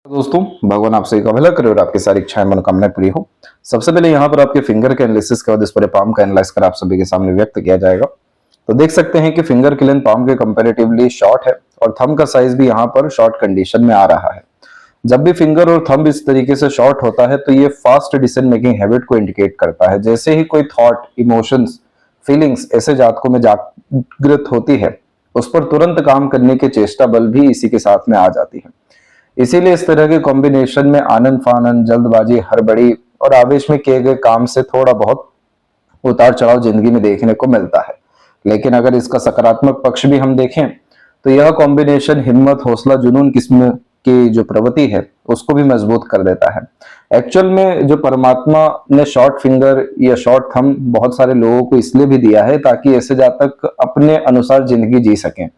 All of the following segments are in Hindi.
दोस्तों, भगवान आप सभी का भला करे और आपकी सारी इच्छाएं मनोकामनाएं पूरी हो। सबसे पहले यहाँ पर आपके फिंगर के एनालिसिस के बाद इस पर पाम का एनालाइज कर आप सभी के सामने व्यक्त किया जाएगा। तो देख सकते हैं कि फिंगर की लेंथ पाम के कंपैरेटिवली शॉर्ट है और थंब का साइज भी यहाँ पर शॉर्ट कंडीशन में आ रहा है। जब भी फिंगर और थंब इस तरीके से शॉर्ट होता है तो ये फास्ट डिसीजन मेकिंग हैबिट को इंडिकेट करता है। जैसे ही कोई थॉट, इमोशंस, फीलिंग्स ऐसे जातकों में जागृत होती है, उस पर तुरंत काम करने की चेष्टा बल भी इसी के साथ में आ जाती है। इसीलिए इस तरह के कॉम्बिनेशन में आनंद फानन, जल्दबाजी, हड़बड़ी और आवेश में किए गए काम से थोड़ा बहुत उतार चढ़ाव जिंदगी में देखने को मिलता है। लेकिन अगर इसका सकारात्मक पक्ष भी हम देखें तो यह कॉम्बिनेशन हिम्मत, हौसला, जुनून किस्म की जो प्रवृत्ति है उसको भी मजबूत कर देता है। एक्चुअल में जो परमात्मा ने शॉर्ट फिंगर या शॉर्ट थंब बहुत सारे लोगों को इसलिए भी दिया है ताकि ऐसे जातक अपने अनुसार जिंदगी जी सकें,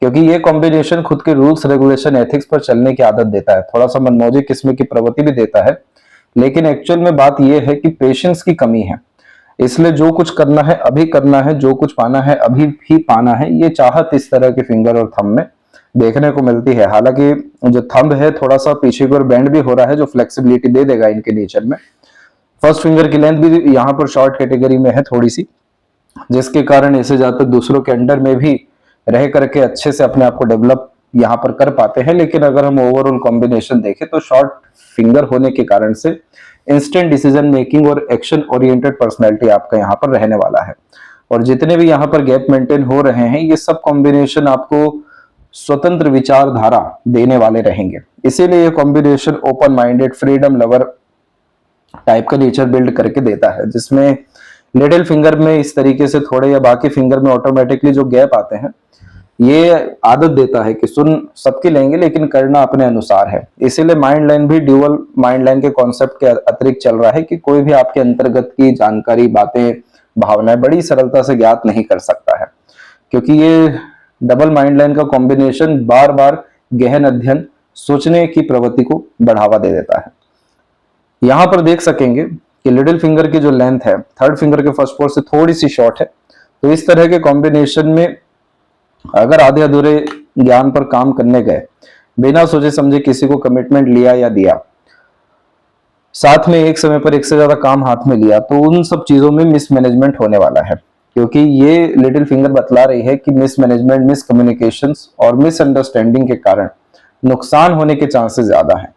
क्योंकि ये कॉम्बिनेशन खुद के रूल्स, रेगुलेशन, एथिक्स पर चलने की आदत देता है। थोड़ा सा मनमौजी किस्म की प्रवृत्ति भी देता है, लेकिन एक्चुअल में बात यह है कि पेशेंस की कमी है। इसलिए जो कुछ करना है अभी करना है, जो कुछ पाना है अभी भी पाना है, ये चाहत इस तरह के फिंगर और थंब में देखने को मिलती है। हालांकि जो थंब है थोड़ा सा पीछे की ओर बेंड भी हो रहा है, जो फ्लेक्सिबिलिटी दे देगा इनके नेचर में। फर्स्ट फिंगर की लेंथ भी यहाँ पर शॉर्ट कैटेगरी में है थोड़ी सी, जिसके कारण ऐसे जातक दूसरों के अंडर में भी रह करके अच्छे से अपने आप को डेवलप यहाँ पर कर पाते हैं। लेकिन अगर हम ओवरऑल कॉम्बिनेशन देखें तो शॉर्ट फिंगर होने के कारण से इंस्टेंट डिसीजन मेकिंग और एक्शन ओरिएंटेड पर्सनैलिटी आपका यहाँ पर रहने वाला है। और जितने भी यहाँ पर गैप मेंटेन हो रहे हैं, ये सब कॉम्बिनेशन आपको स्वतंत्र विचारधारा देने वाले रहेंगे। इसीलिए ये combination open minded, freedom lover type का नेचर बिल्ड करके देता है, जिसमें लिटिल फिंगर में इस तरीके से थोड़े या बाकी फिंगर में ऑटोमेटिकली जो गैप आते हैं, ये आदत देता है कि सुन सबकी लेंगे लेकिन करना अपने अनुसार है। इसीलिए माइंड लाइन भी ड्यूअल माइंड लाइन के कॉन्सेप्ट के अतिरिक्त चल रहा है कि कोई भी आपके अंतर्गत की जानकारी, बातें, भावनाएं बड़ी सरलता से ज्ञात नहीं कर सकता है, क्योंकि ये डबल माइंड लाइन का कॉम्बिनेशन बार बार गहन अध्ययन, सोचने की प्रवृत्ति को बढ़ावा दे देता है। यहां पर देख सकेंगे कि लिटिल फिंगर की जो लेंथ है थर्ड फिंगर के फर्स्ट फोर से थोड़ी सी शॉर्ट है। तो इस तरह के कॉम्बिनेशन में अगर आधे अधूरे ज्ञान पर काम करने गए, बिना सोचे समझे किसी को कमिटमेंट लिया या दिया, साथ में एक समय पर एक से ज्यादा काम हाथ में लिया, तो उन सब चीजों में मिसमैनेजमेंट होने वाला है। क्योंकि ये लिटिल फिंगर बतला रही है कि मिसमैनेजमेंट, मिसकम्युनिकेशंस और मिसअंडरस्टैंडिंग के कारण नुकसान होने के चांसेस ज्यादा है।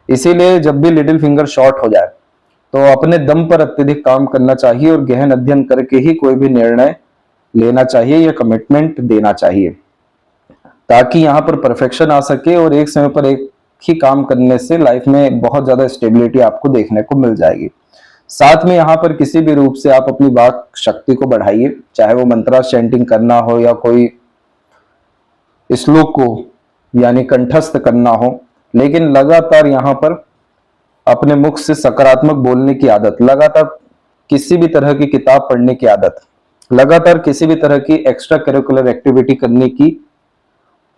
इसीलिए जब भी लिटिल फिंगर शॉर्ट हो जाए तो अपने दम पर अत्यधिक काम करना चाहिए और गहन अध्ययन करके ही कोई भी निर्णय लेना चाहिए या कमिटमेंट देना चाहिए, ताकि यहाँ पर परफेक्शन आ सके और एक समय पर एक ही काम करने से लाइफ में बहुत ज्यादा स्टेबिलिटी आपको देखने को मिल जाएगी। साथ में यहाँ पर किसी भी रूप से आप अपनी वाक शक्ति को बढ़ाइए, चाहे वो मंत्रा चैंटिंग करना हो या कोई श्लोक को यानी कंठस्थ करना हो, लेकिन लगातार यहाँ पर अपने मुख से सकारात्मक बोलने की आदत, लगातार किसी भी तरह की किताब पढ़ने की आदत, लगातार किसी भी तरह की एक्स्ट्रा करिकुलर एक्टिविटी करने की,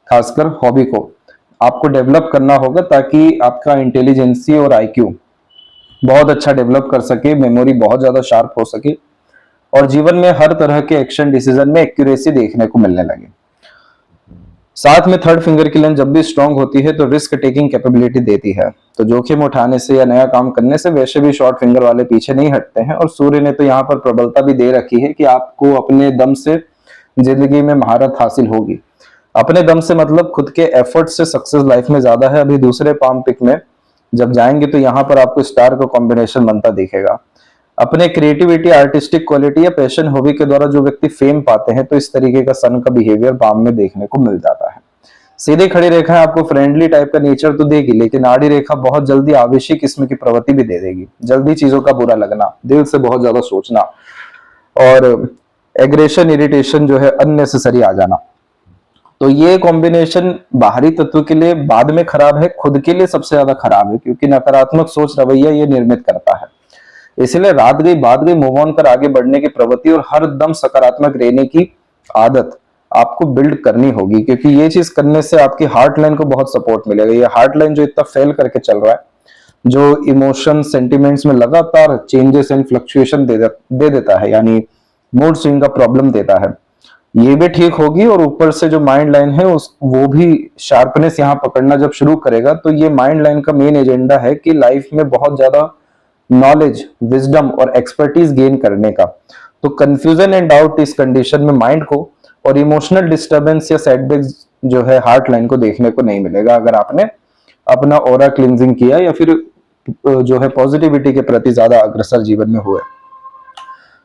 खासकर हॉबी को आपको डेवलप करना होगा, ताकि आपका इंटेलिजेंसी और आईक्यू बहुत अच्छा डेवलप कर सके, मेमोरी बहुत ज्यादा शार्प हो सके और जीवन में हर तरह के एक्शन डिसीजन में एक्यूरेसी देखने को मिलने लगे। साथ में थर्ड फिंगर की लेंथ जब भी स्ट्रांग होती है तो रिस्क टेकिंग कैपेबिलिटी देती है। तो जोखिम उठाने से या नया काम करने से वैसे भी शॉर्ट फिंगर वाले पीछे नहीं हटते हैं। और सूर्य ने तो यहाँ पर प्रबलता भी दे रखी है कि आपको अपने दम से जिंदगी में महारत हासिल होगी। अपने दम से मतलब खुद के एफर्ट से सक्सेस लाइफ में ज्यादा है। अभी दूसरे पाम पिक में जब जाएंगे तो यहाँ पर आपको स्टार का कॉम्बिनेशन बनता दिखेगा। अपने क्रिएटिविटी, आर्टिस्टिक क्वालिटी या पैशन, हॉबी के द्वारा जो व्यक्ति फेम पाते हैं, तो इस तरीके का सन का बिहेवियर पाम में देखने को मिल जाता है। सीधी खड़ी रेखा आपको फ्रेंडली टाइप का नेचर तो देगी, लेकिन आड़ी रेखा बहुत जल्दी आवेशी किस्म की प्रवृत्ति भी दे देगी। जल्दी चीजों का बुरा लगना, दिल से बहुत ज्यादा सोचना और एग्रेशन, इरिटेशन जो है अननेसेसरी आ जाना। तो ये कॉम्बिनेशन बाहरी तत्व के लिए बाद में खराब है, खुद के लिए सबसे ज्यादा खराब है, क्योंकि नकारात्मक सोच रवैया ये निर्मित करता है। इसलिए रात गई बात गई, मूव ऑन कर आगे बढ़ने की प्रवृत्ति और हर दम सकारात्मक रहने की आदत आपको बिल्ड करनी होगी, क्योंकि ये चीज करने से आपकी हार्ट लाइन को बहुत सपोर्ट मिलेगा। ये हार्ट लाइन जो इतना फेल करके चल रहा है, जो इमोशन, सेंटिमेंट्स में लगातार चेंजेस एंड फ्लक्चुएशन दे देता है, यानी मूड स्विंग का प्रॉब्लम देता है, ये भी ठीक होगी, और ऊपर से जो माइंड लाइन है उस वो भी शार्पनेस यहाँ पकड़ना जब शुरू करेगा, तो ये माइंड लाइन का मेन एजेंडा है कि लाइफ में बहुत ज्यादा नॉलेज, विजडम और एक्सपर्टीज गेन करने का। तो कंफ्यूजन एंड डाउट इस कंडीशन में माइंड को, और इमोशनल डिस्टरबेंस या सेटबैक्स जो है हार्ट लाइन को देखने को नहीं मिलेगा, अगर आपने अपना ऑरा क्लींजिंग किया या फिर जो है पॉजिटिविटी के प्रति ज्यादा अग्रसर जीवन में हुए।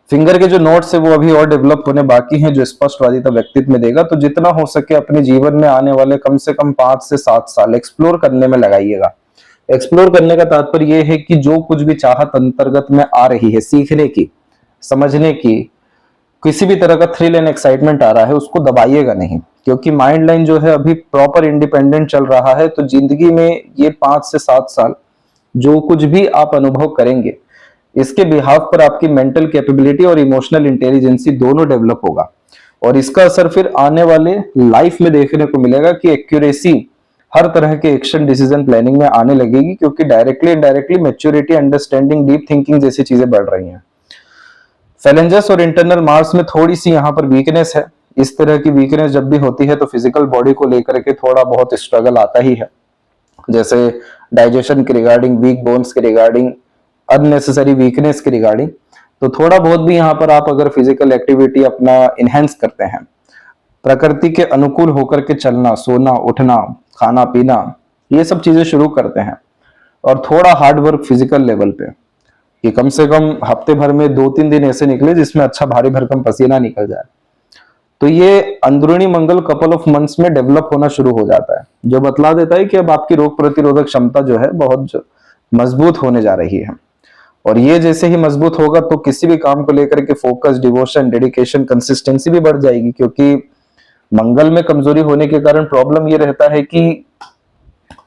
फिंगर के जो नोट्स है वो अभी और डेवलप होने बाकी हैं, जो स्पष्टवादिता व्यक्तित्व में देगा। तो जितना हो सके अपने जीवन में आने वाले कम से कम 5 से 7 साल एक्सप्लोर करने में लगाइएगा। एक्सप्लोर करने का तात्पर्य यह है कि जो कुछ भी चाहत अंतर्गत में आ रही है, सीखने की, समझने की, किसी भी तरह का थ्रिल एंड एक्साइटमेंट आ रहा है, उसको दबाइएगा नहीं, क्योंकि माइंड लाइन जो है अभी प्रॉपर इंडिपेंडेंट चल रहा है। तो जिंदगी में ये 5 से 7 साल जो कुछ भी आप अनुभव करेंगे, इसके बिहाफ पर आपकी मेंटल कैपेबिलिटी और इमोशनल इंटेलिजेंसी दोनों डेवलप होगा, और इसका असर फिर आने वाले लाइफ में देखने को मिलेगा कि एक्यूरेसी हर तरह के एक्शन डिसीजन प्लानिंग में आने लगेगी, क्योंकि directly indirectly maturity, understanding, deep thinking जैसी चीजें बढ़ रही हैं। फैलेंजस और इंटरनल मार्स में थोड़ी सी यहाँ पर वीकनेस है। इस तरह की वीकनेस जब भी होती है तो फिजिकल बॉडी को लेकर के थोड़ा बहुत स्ट्रगल आता ही है, जैसे डाइजेशन के रिगार्डिंग, वीक बोन्स के रिगार्डिंग, अननेसेसरी वीकनेस के रिगार्डिंग। तो थोड़ा बहुत भी यहाँ पर आप अगर फिजिकल एक्टिविटी अपना इनहेंस करते हैं, प्रकृति के अनुकूल होकर के चलना, सोना, उठना, खाना पीना, ये सब चीजें शुरू करते हैं, और थोड़ा हार्ड वर्क फिजिकल लेवल पे, कि कम से कम हफ्ते भर में 2-3 दिन ऐसे निकले जिसमें अच्छा भारी भरकम पसीना निकल जाए, तो ये अंदरूनी मंगल कपल ऑफ मंथ्स में डेवलप होना शुरू हो जाता है, जो बतला देता है कि अब आपकी रोग प्रतिरोधक क्षमता जो है बहुत मजबूत होने जा रही है। और ये जैसे ही मजबूत होगा तो किसी भी काम को लेकर के फोकस, डिवोशन, डेडिकेशन, कंसिस्टेंसी भी बढ़ जाएगी, क्योंकि मंगल में कमजोरी होने के कारण प्रॉब्लम ये रहता है कि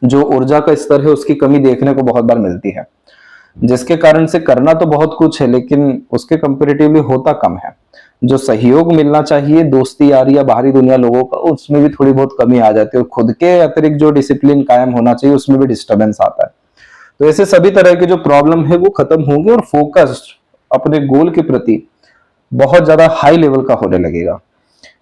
जो ऊर्जा का स्तर है उसकी कमी देखने को बहुत बार मिलती है, जिसके कारण से करना तो बहुत कुछ है लेकिन उसके कंपेरेटिवली होता कम है। जो सहयोग मिलना चाहिए दोस्ती यारी या बाहरी दुनिया लोगों का, उसमें भी थोड़ी बहुत कमी आ जाती है, और खुद के अतिरिक्त जो डिसिप्लिन कायम होना चाहिए उसमें भी डिस्टर्बेंस आता है। तो ऐसे सभी तरह के जो प्रॉब्लम है वो खत्म होंगे, और फोकस अपने गोल के प्रति बहुत ज्यादा हाई लेवल का होने लगेगा,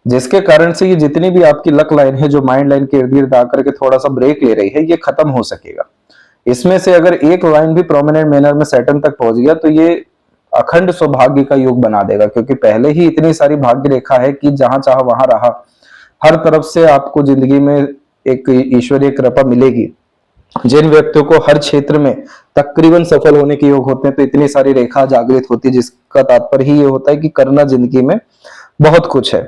जिसके कारण से ये जितनी भी आपकी लक लाइन है जो माइंड लाइन के इर्द गिर्द आकर के थोड़ा सा ब्रेक ले रही है, ये खत्म हो सकेगा। इसमें से अगर एक लाइन भी प्रोमिनेंट मैनर में सैटर्न तक पहुंच गया तो ये अखंड सौभाग्य का योग बना देगा, क्योंकि पहले ही इतनी सारी भाग्य रेखा है कि जहां चाह वहां रहा, हर तरफ से आपको जिंदगी में एक ईश्वरीय कृपा मिलेगी। जिन व्यक्तियों को हर क्षेत्र में तकरीबन सफल होने के योग होते हैं, तो इतनी सारी रेखा जागृत होती है, जिसका तात्पर्य ही ये होता है कि करना जिंदगी में बहुत कुछ है,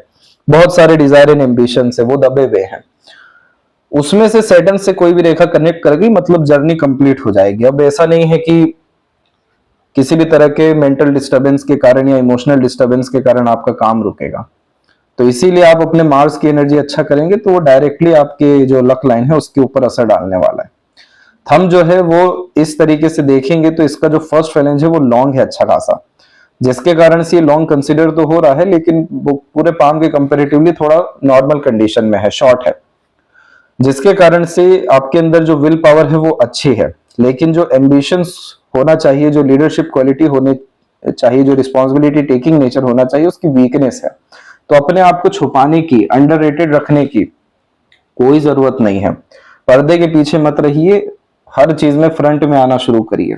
बहुत सारे डिजायर एंड एम्बिशन है वो दबे हुए हैं। उसमें से सैटर्न से कोई भी रेखा कनेक्ट कर गई मतलब जर्नी कंप्लीट हो जाएगी। अब ऐसा नहीं है कि किसी भी तरह के मेंटल डिस्टरबेंस के कारण या इमोशनल डिस्टरबेंस के कारण आपका काम रुकेगा। तो इसीलिए आप अपने मार्स की एनर्जी अच्छा करेंगे तो वो डायरेक्टली आपके जो लक लाइन है उसके ऊपर असर डालने वाला है। थंब जो है वो इस तरीके से देखेंगे तो इसका जो फर्स्ट फैलेंज है वो लॉन्ग है अच्छा खासा, जिसके कारण से ये लॉन्ग कंसिडर तो हो रहा है लेकिन वो पूरे पाम के कंपेरेटिवली थोड़ा नॉर्मल कंडीशन में है, शॉर्ट है, जिसके कारण से आपके अंदर जो विल पावर है वो अच्छी है, लेकिन जो एम्बिशंस होना चाहिए, जो लीडरशिप क्वालिटी होने चाहिए, जो रिस्पॉन्सिबिलिटी टेकिंग नेचर होना चाहिए, उसकी वीकनेस है। तो अपने आप को छुपाने की, अंडररेटेड रखने की कोई जरूरत नहीं है। पर्दे के पीछे मत रहिए, हर चीज में फ्रंट में आना शुरू करिए।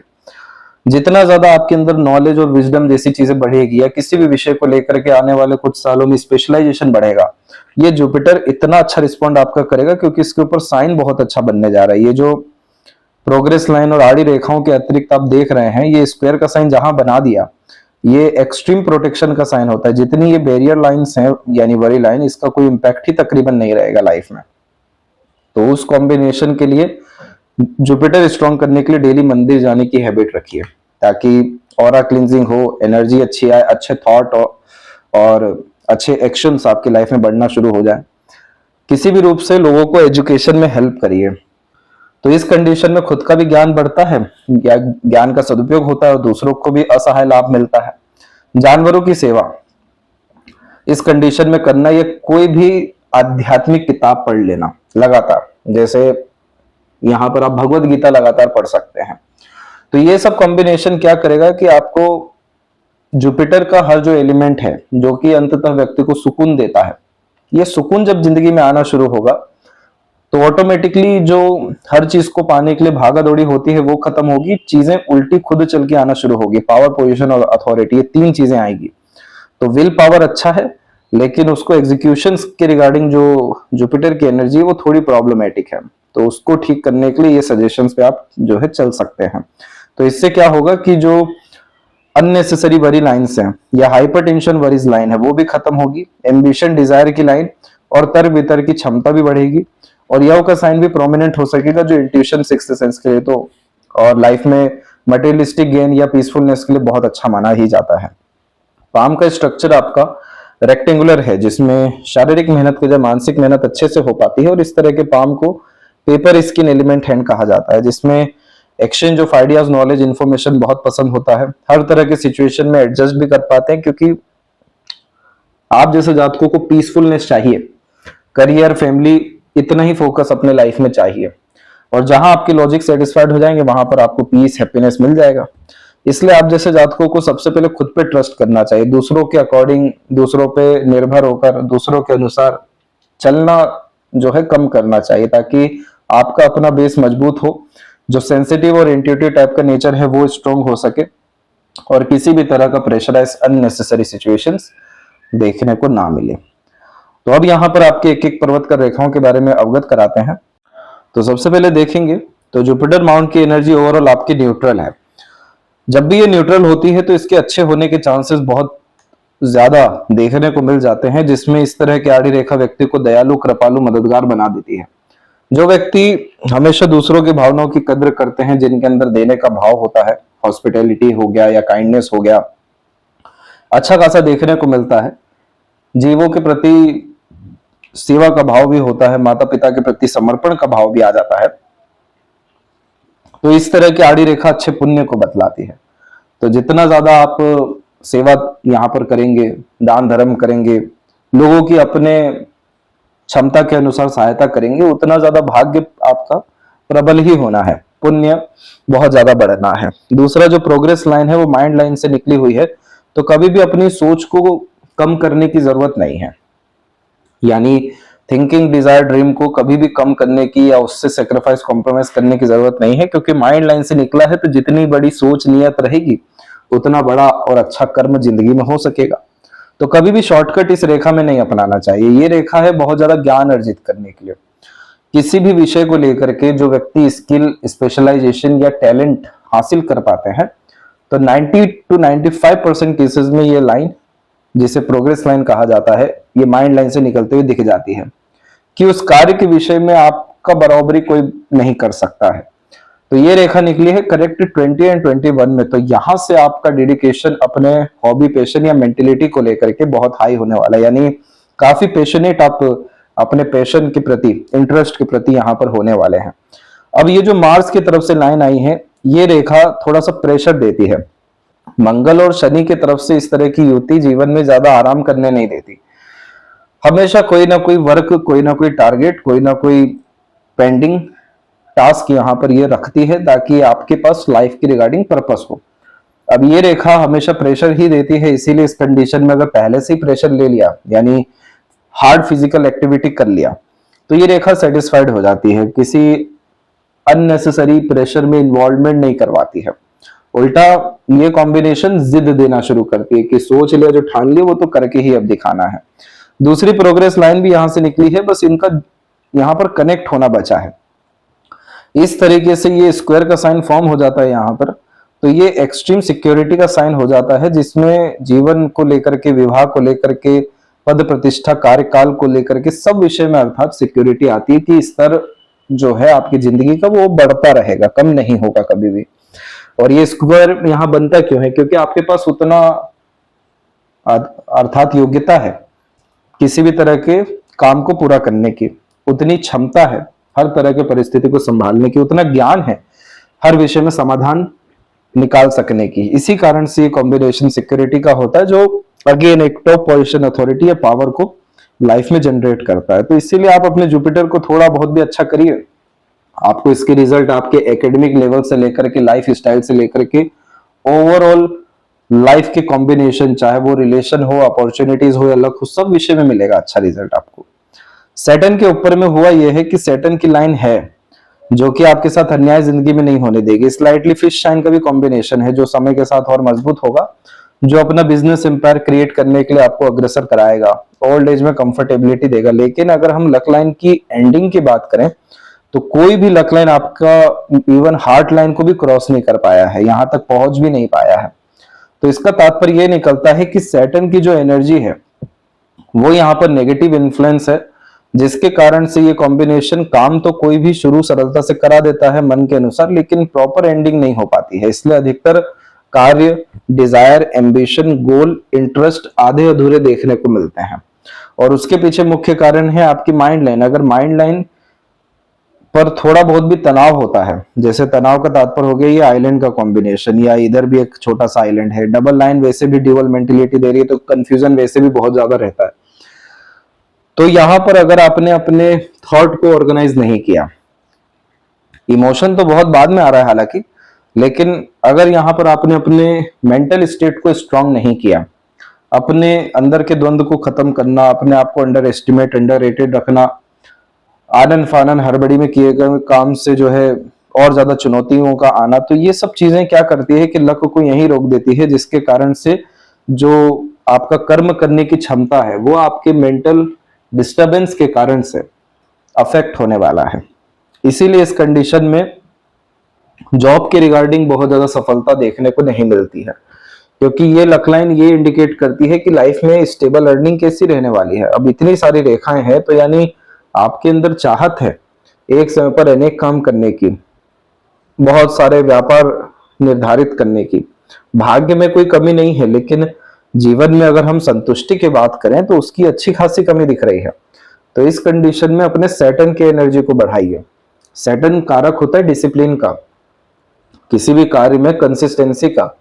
जितना ज्यादा आपके अंदर नॉलेज और विजडम जैसी चीजें बढ़ेगी या किसी भी विषय को लेकर के आने वाले कुछ सालों में स्पेशलाइजेशन बढ़ेगा, ये जुपिटर इतना अच्छा रिस्पॉन्ड आपका करेगा क्योंकि इसके ऊपर साइन बहुत अच्छा बनने जा रहा है। ये जो प्रोग्रेस लाइन और आड़ी रेखाओं के अतिरिक्त आप देख रहे हैं, ये स्क्वायर का साइन जहां बना दिया, ये एक्सट्रीम प्रोटेक्शन का साइन होता है। जितनी ये बैरियर लाइंस हैं यानी बड़ी लाइन, इसका कोई इंपैक्ट ही तकरीबन नहीं रहेगा लाइफ में। तो उस कॉम्बिनेशन के लिए जुपिटर स्ट्रॉन्ग करने के लिए डेली मंदिर जाने की हैबिट रखिए, ताकि ऑरा क्लींजिंग हो, एनर्जी अच्छी आए, अच्छे थॉट और अच्छे एक्शंस आपकी लाइफ में बढ़ना शुरू हो जाए। किसी भी रूप से लोगों को एजुकेशन में हेल्प करिए, तो इस कंडीशन में खुद का भी ज्ञान बढ़ता है, ज्ञान का सदुपयोग होता है और दूसरों को भी असहाय लाभ मिलता है। जानवरों की सेवा इस कंडीशन में करना, या कोई भी आध्यात्मिक किताब पढ़ लेना लगातार, जैसे यहां पर आप भगवत गीता लगातार पढ़ सकते हैं। तो ये सब कॉम्बिनेशन क्या करेगा कि आपको जुपिटर का हर जो एलिमेंट है जो कि अंततः व्यक्ति को सुकून देता है, ये सुकून जब जिंदगी में आना शुरू होगा तो ऑटोमेटिकली जो हर चीज को पाने के लिए भागा दौड़ी होती है वो खत्म होगी, चीजें उल्टी खुद चल के आना शुरू होगी। पावर, पोजीशन और अथॉरिटी, ये तीन चीजें आएगी। तो विल पावर अच्छा है, लेकिन उसको एग्जीक्यूशन के रिगार्डिंग जो जुपिटर की एनर्जी है वो थोड़ी प्रॉब्लमेटिक है। तो उसको ठीक करने के लिए ये सजेशंस पे आप जो है चल सकते हैं। तो इससे क्या होगा कि जो अननेसेसरी वरी लाइन्स हैं या हाइपरटेंशन वरीज लाइन है वो भी खत्म होगी, एम्बिशन डिजायर की लाइन और तर्क वितर्क की क्षमता भी बढ़ेगी, और यह का साइन भी प्रोमिनेंट हो सकेगा जो इंट्यूशन, सिक्स्थ सेंस के लिए तो और लाइफ में मटेरियलिस्टिक गेन या पीसफुलनेस के लिए बहुत अच्छा माना ही जाता है। पाम का स्ट्रक्चर आपका रेक्टेंगुलर है, जिसमें शारीरिक मेहनत के जब मानसिक मेहनत अच्छे से हो पाती है, और इस तरह के पाम को पेपर स्किन एलिमेंट हैंड कहा जाता है, जिसमें exchange of ideas, knowledge, information बहुत पसंद होता है। हर तरह के सिचुएशन में एडजस्ट भी कर पाते हैं, क्योंकि आप जैसे जातकों को पीसफुलनेस चाहिए, करियर, फैमिली, इतना ही फोकस अपने लाइफ में चाहिए, और जहां आपके लॉजिक सेटिस्फाइड हो जाएंगे वहां पर आपको पीस, हैप्पीनेस मिल जाएगा। इसलिए आप जैसे जातकों को सबसे पहले खुद पे ट्रस्ट करना चाहिए, दूसरों के अकॉर्डिंग, दूसरों पे निर्भर होकर, दूसरों के अनुसार चलना जो है कम करना चाहिए, ताकि आपका अपना बेस मजबूत हो, जो सेंसिटिव और इंट्यूटिव टाइप का नेचर है वो स्ट्रांग हो सके, और किसी भी तरह का प्रेशराइज अननेसेसरी सिचुएशंस देखने को ना मिले। तो अब यहाँ पर आपके एक एक पर्वत का रेखाओं के बारे में अवगत कराते हैं। तो सबसे पहले देखेंगे तो जुपिटर माउंट की एनर्जी ओवरऑल आपकी न्यूट्रल है। जब भी ये न्यूट्रल होती है तो इसके अच्छे होने के चांसेस बहुत ज्यादा देखने को मिल जाते हैं, जिसमें इस तरह की आड़ी रेखा व्यक्ति को दयालु, कृपालु, मददगार बना देती है। जो व्यक्ति हमेशा दूसरों की भावनाओं की कद्र करते हैं, जिनके अंदर देने का भाव होता है, हॉस्पिटैलिटी हो गया या काइंडनेस हो गया, अच्छा खासा देखने को मिलता है। जीवों के प्रति सेवा का भाव भी होता है, माता पिता के प्रति समर्पण का भाव भी आ जाता है। तो इस तरह की आड़ी रेखा अच्छे पुण्य को बतलाती है। तो जितना ज्यादा आप सेवा यहाँ पर करेंगे, दान धर्म करेंगे, लोगों की अपने क्षमता के अनुसार सहायता करेंगे, उतना ज्यादा भाग्य आपका प्रबल ही होना है, पुण्य बहुत ज्यादा बढ़ना है। दूसरा जो प्रोग्रेस लाइन है वो माइंड लाइन से निकली हुई है, तो कभी भी अपनी सोच को कम करने की जरूरत नहीं है, यानी थिंकिंग, डिजायर, ड्रीम को कभी भी कम करने की या उससे सेक्रीफाइस, कॉम्प्रोमाइज करने की जरूरत नहीं है, क्योंकि माइंड लाइन से निकला है। तो जितनी बड़ी सोच, नियत रहेगी, उतना बड़ा और अच्छा कर्म जिंदगी में हो सकेगा। तो कभी भी शॉर्टकट इस रेखा में नहीं अपनाना चाहिए। ये रेखा है बहुत ज्यादा ज्ञान अर्जित करने के लिए। किसी भी विषय को लेकर के जो व्यक्ति स्किल, स्पेशलाइजेशन या टैलेंट हासिल कर पाते हैं, तो 90 to 95% केसेस में ये लाइन, जिसे प्रोग्रेस लाइन कहा जाता है, ये माइंड लाइन से निकलते हुए दिख जाती है कि उस कार्य के विषय में आपका बराबरी कोई नहीं कर सकता है। तो ये रेखा निकली है करेक्ट 20 एंड 21 में। तो यहां से आपका डेडिकेशन अपने हॉबी, पैशन या मेंटेलिटी को लेकर के बहुत हाई होने वाला है, यानी काफी पैशनेट आप अपने पैशन के प्रति, इंटरेस्ट के प्रति यहाँ पर होने वाले हैं। अब ये जो मार्स की तरफ से लाइन आई है, ये रेखा थोड़ा सा प्रेशर देती है। मंगल और शनि की तरफ से इस तरह की युति जीवन में ज्यादा आराम करने नहीं देती। हमेशा कोई ना कोई वर्क, कोई ना कोई टारगेट, कोई ना कोई पेंडिंग टास्क यहाँ पर ये रखती है, ताकि आपके पास लाइफ की रिगार्डिंग पर्पस हो। अब ये रेखा हमेशा प्रेशर ही देती है, इसीलिए इस कंडीशन में अगर पहले से ही प्रेशर ले लिया, यानी हार्ड फिजिकल एक्टिविटी कर लिया, तो ये रेखा सेटिस्फाइड हो जाती है, किसी अननेसेसरी प्रेशर में इन्वॉल्वमेंट नहीं करवाती है। उल्टा ये कॉम्बिनेशन जिद देना शुरू करती है कि सोच लिया, जो ठान लिया वो तो करके ही अब दिखाना है। दूसरी प्रोग्रेस लाइन भी यहां से निकली है, बस इनका यहां पर कनेक्ट होना बचा है। इस तरीके से ये स्क्वायर का साइन फॉर्म हो जाता है यहाँ पर, तो ये एक्सट्रीम सिक्योरिटी का साइन हो जाता है, जिसमें जीवन को लेकर के, विवाह को लेकर के, पद प्रतिष्ठा, कार्यकाल को लेकर के सब विषय में अर्थात सिक्योरिटी आती है कि स्तर जो है आपकी जिंदगी का वो बढ़ता रहेगा, कम नहीं होगा कभी भी। और ये स्क्वायर यहाँ बनता क्यों है? क्योंकि आपके पास उतना अर्थात योग्यता है किसी भी तरह के काम को पूरा करने की, उतनी क्षमता है हर तरह के परिस्थिति को संभालने की, उतना ज्ञान है हर विषय में समाधान निकाल सकने की। इसी कारण से ये कॉम्बिनेशन सिक्योरिटी का होता है, जो अगेन एक टॉप पोजीशन, अथॉरिटी या पावर को लाइफ में जनरेट करता है। तो इसीलिए आप अपने जुपिटर को थोड़ा बहुत भी अच्छा करिए, आपको इसके रिजल्ट आपके एकेडमिक लेवल से लेकर के, लाइफ स्टाइल से लेकर के, ओवरऑल लाइफ के कॉम्बिनेशन, चाहे वो रिलेशन हो, अपॉर्चुनिटीज हो या लक हो, सब विषय में मिलेगा अच्छा रिजल्ट आपको। सैटर्न के ऊपर में हुआ यह है कि सैटर्न की लाइन है जो कि आपके साथ अन्याय जिंदगी में नहीं होने देगी। स्लाइटली फिश साइन का भी कॉम्बिनेशन है जो समय के साथ और मजबूत होगा, जो अपना बिजनेस एम्पायर क्रिएट करने के लिए आपको अग्रसर कराएगा, ओल्ड एज में कंफर्टेबिलिटी देगा। लेकिन अगर हम लक लाइन की एंडिंग की बात करें तो कोई भी लक लाइन आपका इवन हार्ट लाइन को भी क्रॉस नहीं कर पाया है, यहां तक पहुंच भी नहीं पाया है। तो इसका तात्पर्य यह निकलता है कि सैटर्न की जो एनर्जी है वो यहाँ पर नेगेटिव इन्फ्लुएंस है, जिसके कारण से ये कॉम्बिनेशन काम तो कोई भी शुरू सरलता से करा देता है मन के अनुसार, लेकिन प्रॉपर एंडिंग नहीं हो पाती है। इसलिए अधिकतर कार्य, डिजायर, एम्बिशन, गोल, इंटरेस्ट आधे अधूरे देखने को मिलते हैं। और उसके पीछे मुख्य कारण है आपकी माइंड लाइन। अगर माइंड लाइन पर थोड़ा बहुत भी तनाव होता है, जैसे तनाव का तात्पर्य हो गया ये आइलैंड का कॉम्बिनेशन, या इधर भी एक छोटा सा आइलैंड है, डबल लाइन वैसे भी ड्यूअल मेंटेलिटी दे रही है तो कंफ्यूजन वैसे भी बहुत ज्यादा रहता है। तो यहां पर अगर आपने अपने थॉट को ऑर्गेनाइज नहीं किया, इमोशन तो बहुत बाद में आ रहा है हालांकि, लेकिन अगर यहां पर आपने अपने मेंटल स्टेट को स्ट्रांग नहीं किया, अपने अंदर के द्वंद्व को खत्म करना, अपने आप को अंडर एस्टिमेट, अंडर रेटेड रखना, आनन फानन हड़बड़ी में किए गए काम से जो है और ज्यादा चुनौतियों का आना, तो ये सब चीजें क्या करती है कि लक को यहीं रोक देती है, जिसके कारण से जो आपका कर्म करने की क्षमता है वो आपके मेंटल डिस्टरबेंस के कारण से अफेक्ट होने वाला है। इसीलिए इस कंडीशन में जॉब के रिगार्डिंग बहुत ज्यादा सफलता देखने को नहीं मिलती है, क्योंकि ये लक लाइन ये इंडिकेट करती है कि लाइफ में स्टेबल अर्निंग कैसी रहने वाली है। अब इतनी सारी रेखाएं हैं तो यानी आपके अंदर चाहत है एक समय पर अनेक काम करने की, बहुत सारे व्यापार निर्धारित करने की, भाग्य में कोई कमी नहीं है, लेकिन जीवन में अगर हम संतुष्टि की बात करें तो उसकी अच्छी खासी कमी दिख रही है। तो इस कंडीशन में अपने सैटर्न के एनर्जी को बढ़ाइए। सैटर्न कारक होता है डिसिप्लिन का, किसी भी कार्य में कंसिस्टेंसी का।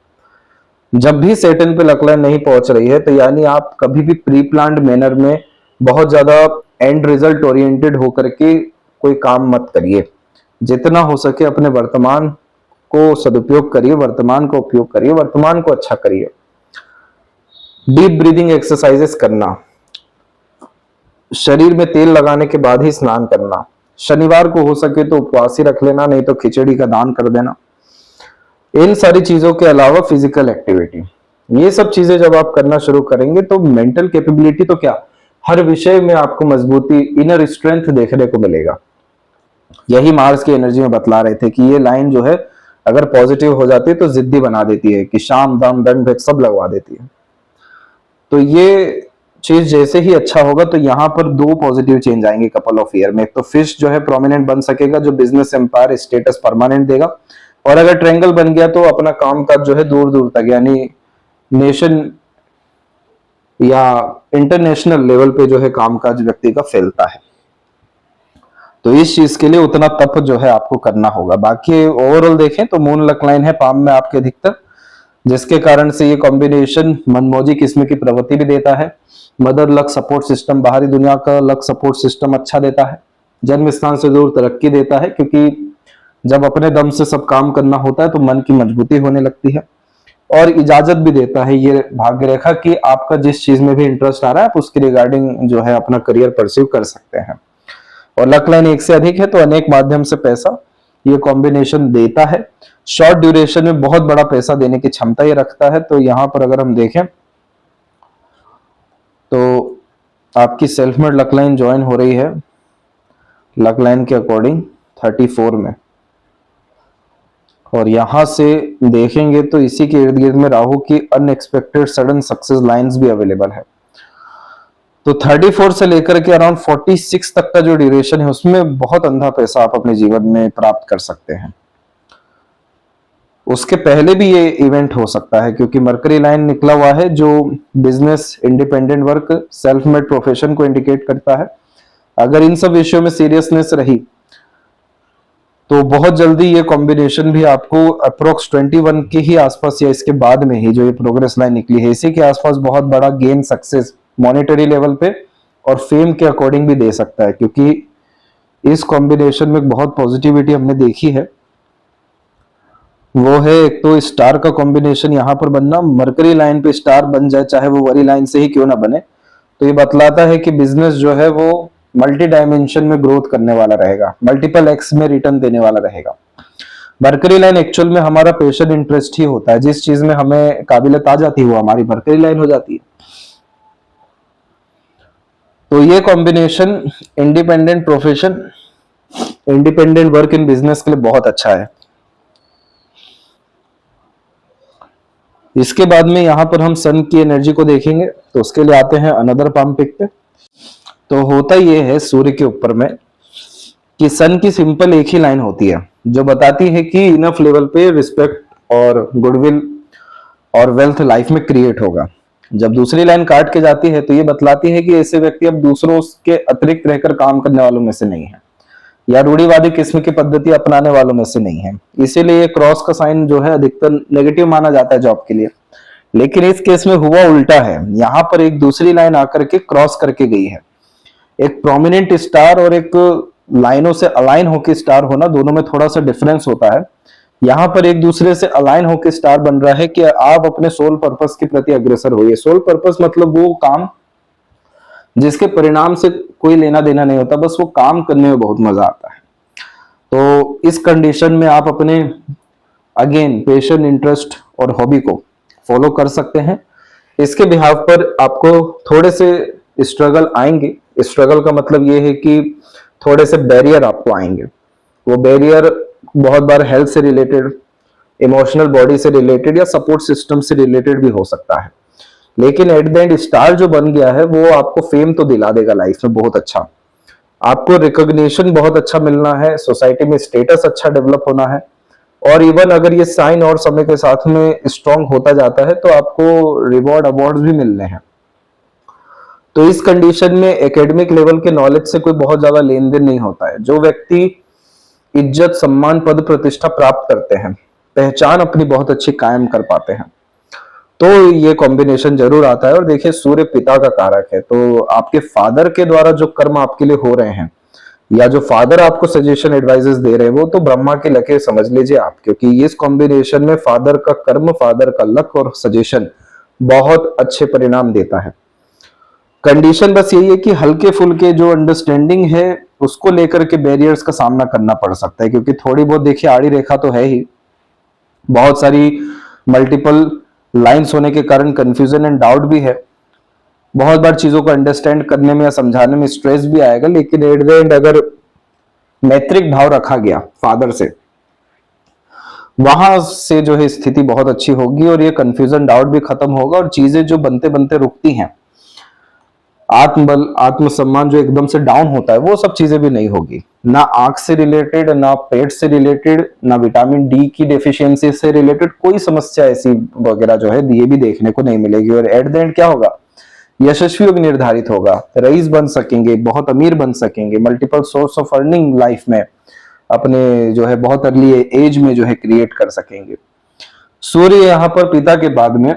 जब भी सैटर्न पे लक लाइन नहीं पहुंच रही है तो यानी आप कभी भी प्री प्लान्ड मैनर में बहुत ज्यादा एंड रिजल्ट ओरिएंटेड होकर के कोई काम मत करिए। जितना हो सके अपने वर्तमान को सदुपयोग करिए, वर्तमान का उपयोग करिए, वर्तमान को अच्छा करिए। डीप ब्रीदिंग एक्सरसाइजेस करना, शरीर में तेल लगाने के बाद ही स्नान करना, शनिवार को हो सके तो उपवास ही रख लेना, नहीं तो खिचड़ी का दान कर देना। इन सारी चीजों के अलावा फिजिकल एक्टिविटी, ये सब चीजें जब आप करना शुरू करेंगे तो मेंटल कैपेबिलिटी तो क्या, हर विषय में आपको मजबूती, इनर स्ट्रेंथ देखने को मिलेगा। यही मार्स की एनर्जी में बतला रहे थे कि ये लाइन जो है अगर पॉजिटिव हो जाती है तो जिद्दी बना देती है, कि शाम दाम दंड भेद सब लगवा देती है। तो ये चीज जैसे ही अच्छा होगा तो यहाँ पर दो पॉजिटिव चेंज आएंगे कपल ऑफ ईयर में। एक तो फिश जो है प्रोमिनेंट बन सकेगा, जो बिजनेस एम्पायर स्टेटस परमानेंट देगा, और अगर ट्रायंगल बन गया तो अपना काम काज जो है दूर दूर तक, यानी नेशन या इंटरनेशनल लेवल पे जो है कामकाज व्यक्ति का फैलता है। तो इस चीज के लिए उतना तप जो है आपको करना होगा। बाकी ओवरऑल देखें तो मून लक लाइन है पाम में आपके अधिकतर, जिसके कारण से ये कॉम्बिनेशन मनमौजी किस्म की प्रवृत्ति भी देता है। मदर लक सपोर्ट सिस्टम, बाहरी दुनिया का लक सपोर्ट सिस्टम अच्छा देता है। जन्म स्थान से दूर तरक्की देता है, क्योंकि जब अपने दम से सब काम करना होता है तो मन की मजबूती होने लगती है। और इजाजत भी देता है ये भाग्य रेखा कि आपका जिस चीज में भी इंटरेस्ट आ रहा है आप उसके रिगार्डिंग जो है अपना करियर परस्यू कर सकते हैं। और लक लाइन एक से अधिक है तो अनेक माध्यम से पैसा ये कॉम्बिनेशन देता है। शॉर्ट ड्यूरेशन में बहुत बड़ा पैसा देने की क्षमता ये रखता है। तो यहां पर अगर हम देखें तो आपकी self made luck line join हो रही है लक लाइन के अकॉर्डिंग 34 में, और यहां से देखेंगे तो इसी के इर्द गिर्द में राहु की अनएक्सपेक्टेड सडन सक्सेस लाइंस भी अवेलेबल है। तो 34 से लेकर के अराउंड 46 तक का जो ड्यूरेशन है उसमें बहुत अंधा पैसा आप अपने जीवन में प्राप्त कर सकते हैं। उसके पहले भी ये इवेंट हो सकता है, क्योंकि मरकरी लाइन निकला हुआ है जो business, independent work, self made profession को इंडिकेट करता है। अगर इन सब विषयों में सीरियसनेस रही तो बहुत जल्दी ये कॉम्बिनेशन भी आपको अप्रोक्स 21 के ही आसपास या इसके बाद में ही जो ये प्रोग्रेस लाइन निकली है इसी के आसपास बहुत बड़ा गेन, सक्सेस मॉनेटरी लेवल पे और फेम के अकॉर्डिंग भी दे सकता है, क्योंकि इस कॉम्बिनेशन में बहुत पॉजिटिविटी हमने देखी है। वो है एक तो स्टार का कॉम्बिनेशन यहाँ पर बनना, मरकरी लाइन पे स्टार बन जाए चाहे वो वरी लाइन से ही क्यों ना बने, तो ये बतलाता है कि बिजनेस जो है वो मल्टी डायमेंशन में ग्रोथ करने वाला रहेगा, मल्टीपल एक्स में रिटर्न देने वाला रहेगा। मरकरी लाइन एक्चुअल में हमारा पैशन इंटरेस्ट ही होता है, जिस चीज में हमें काबिलियत आ जाती है वो हमारी मरकरी लाइन हो जाती है। तो ये combination independent profession, independent work in business के लिए बहुत अच्छा है। इसके बाद में यहाँ पर हम सन की एनर्जी को देखेंगे, तो उसके लिए आते हैं अनदर पाम पिक पे। तो होता ये है सूर्य के ऊपर में कि सन की सिंपल एक ही लाइन होती है जो बताती है कि इनफ लेवल पे रिस्पेक्ट और गुडविल और वेल्थ लाइफ में क्रिएट होगा। जब दूसरी लाइन काट के जाती है तो ये बतलाती है कि ऐसे व्यक्ति अब दूसरों के अतिरिक्त रहकर काम करने वालों में से नहीं है, या रूढ़िवादी किस्म की पद्धति अपनाने वालों में से नहीं है। इसीलिए ये क्रॉस का साइन जो है अधिकतर नेगेटिव माना जाता है जॉब के लिए, लेकिन इस केस में हुआ उल्टा है। यहाँ पर एक दूसरी लाइन आकर के क्रॉस करके गई है। एक प्रोमिनेंट स्टार और एक लाइनों से अलाइन होकर स्टार होना, दोनों में थोड़ा सा डिफरेंस होता है। यहाँ पर एक दूसरे से अलाइन होकर स्टार बन रहा है कि आप अपने सोल पर्पस के प्रति अग्रसर होइए। सोल पर्पस मतलब वो काम जिसके परिणाम से कोई लेना देना नहीं होता, बस वो काम करने में बहुत मजा आता है। तो इस कंडीशन में आप अपने अगेन पैशन, इंटरेस्ट और हॉबी को फॉलो कर सकते हैं। इसके बिहाफ पर आपको थोड़े से स्ट्रगल आएंगे। स्ट्रगल का मतलब ये है कि थोड़े से बैरियर आपको आएंगे। वो बैरियर बहुत बार हेल्थ से रिलेटेड, इमोशनल बॉडी से रिलेटेड या सपोर्ट सिस्टम से रिलेटेड भी हो सकता है, लेकिन एट द एंड स्टार जो बन गया है वो आपको फेम तो दिला देगा लाइफ में बहुत अच्छा। आपको रिकॉग्निशन बहुत अच्छा मिलना है, सोसाइटी में स्टेटस अच्छा डेवलप होना है, और इवन अगर ये साइन और समय के साथ में स्ट्रांग होता जाता है तो आपको रिवॉर्ड अवार्ड्स भी मिलने हैं। तो इस कंडीशन में एकेडमिक लेवल के नॉलेज से कोई बहुत ज्यादा लेन देन नहीं होता है। जो व्यक्ति इज्जत, सम्मान, पद, प्रतिष्ठा प्राप्त करते हैं, पहचान अपनी बहुत अच्छी कायम कर पाते हैं, तो ये कॉम्बिनेशन जरूर आता है। और देखिए सूर्य पिता का कारक है, तो आपके फादर के द्वारा जो कर्म आपके लिए हो रहे हैं या जो फादर आपको सजेशन एडवाइजेस दे रहे हैं वो तो ब्रह्मा की लकीर समझ लीजिए आप, क्योंकि इस कॉम्बिनेशन में फादर का कर्म, फादर का लक और सजेशन बहुत अच्छे परिणाम देता है। कंडीशन बस यही है कि हल्के फुल्के जो अंडरस्टैंडिंग है उसको लेकर के बैरियर्स का सामना करना पड़ सकता है, क्योंकि थोड़ी बहुत देखिए आड़ी रेखा तो है ही, बहुत सारी मल्टीपल लाइंस होने के कारण कंफ्यूजन एंड डाउट भी है। बहुत बार चीजों को अंडरस्टैंड करने में या समझाने में स्ट्रेस भी आएगा, लेकिन एट द एंड अगर मैत्रिक भाव रखा गया फादर से, वहां से जो है स्थिति बहुत अच्छी होगी और ये कंफ्यूजन डाउट भी खत्म होगा और चीजें जो बनते बनते रुकती हैं, आत्मबल, आत्मसम्मान जो एकदम से डाउन होता है, वो सब चीजें भी नहीं होगी। ना आंख से रिलेटेड, ना पेट से रिलेटेड, ना विटामिन डी की डेफिशिएंसी से रिलेटेड कोई समस्या ऐसी वगैरह जो है ये भी देखने को नहीं मिलेगी। और एट द एंड क्या होगा, यशस्वी योग निर्धारित होगा, रईस बन सकेंगे, बहुत अमीर बन सकेंगे, multiple source of earning life में अपने जो है बहुत अर्ली एज में जो है क्रिएट कर सकेंगे। सूर्य यहाँ पर पिता के बाद में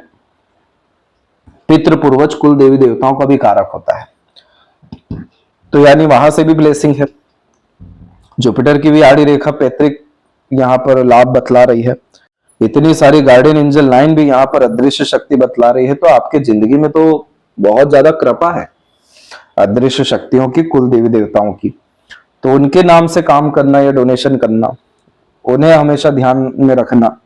पितृ, पूर्वज, कुल देवी देवताओं का भी कारक होता है, तो यानी वहां से भी ब्लेसिंग है। जुपिटर की भी आड़ी रेखा पैतृक यहाँ पर लाभ बतला रही है। इतनी सारी गार्डियन एंजल लाइन भी यहाँ पर अदृश्य शक्ति बतला रही है, तो आपके जिंदगी में तो बहुत ज्यादा कृपा है अदृश्य शक्तियों की, कुल देवी देवताओं की। तो उनके नाम से काम करना या डोनेशन करना, उन्हें हमेशा ध्यान में रखना,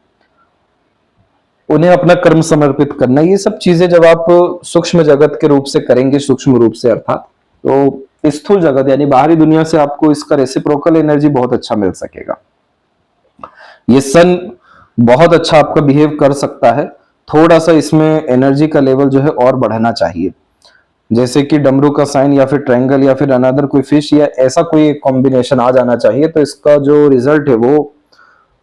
उन्हें अपना कर्म समर्पित करना, ये सब चीजें जब आप सूक्ष्म जगत के रूप से करेंगे, सूक्ष्म रूप से अर्थात, तो स्थूल जगत यानी बाहरी दुनिया से आपको इसका रेसिप्रोकल एनर्जी बहुत अच्छा मिल सकेगा। ये सन बहुत अच्छा आपका बिहेव कर सकता है, थोड़ा सा इसमें एनर्जी का लेवल जो है और बढ़ना चाहिए, जैसे कि डमरू का साइन या फिर ट्रायंगल या फिर अनदर कोई फिश या ऐसा कोई कॉम्बिनेशन आ जाना चाहिए, तो इसका जो रिजल्ट है वो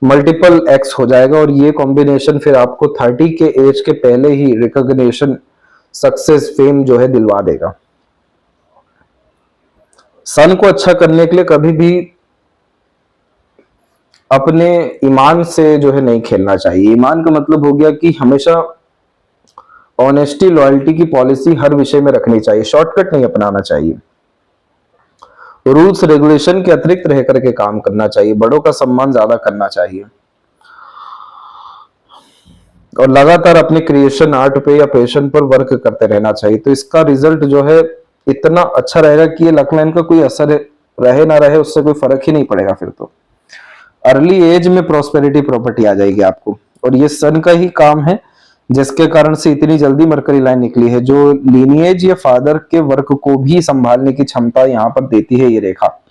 मल्टीपल एक्स हो जाएगा। और ये कॉम्बिनेशन फिर आपको 30 के एज के पहले ही रिकॉग्निशन, सक्सेस, फेम जो है दिलवा देगा। सन को अच्छा करने के लिए कभी भी अपने ईमान से जो है नहीं खेलना चाहिए। ईमान का मतलब हो गया कि हमेशा ऑनेस्टी, लॉयल्टी की पॉलिसी हर विषय में रखनी चाहिए, शॉर्टकट नहीं अपनाना चाहिए, रूल्स रेगुलेशन के अतिरिक्त रह करके काम करना चाहिए, बड़ों का सम्मान ज्यादा करना चाहिए। और लगातार अपने क्रिएशन आर्ट पे या पैशन पर वर्क करते रहना चाहिए। तो इसका रिजल्ट जो है इतना अच्छा रहेगा कि ये लक लाइन का कोई असर रहे ना रहे उससे कोई फर्क ही नहीं पड़ेगा। फिर तो अर्ली एज में प्रॉस्पेरिटी प्रॉपर्टी आ जाएगी आपको। और ये सन का ही काम है जिसके कारण से इतनी जल्दी मरकरी लाइन निकली है, जो लीनिएज या फादर के वर्क को भी संभालने की क्षमता यहाँ पर देती है ये रेखा।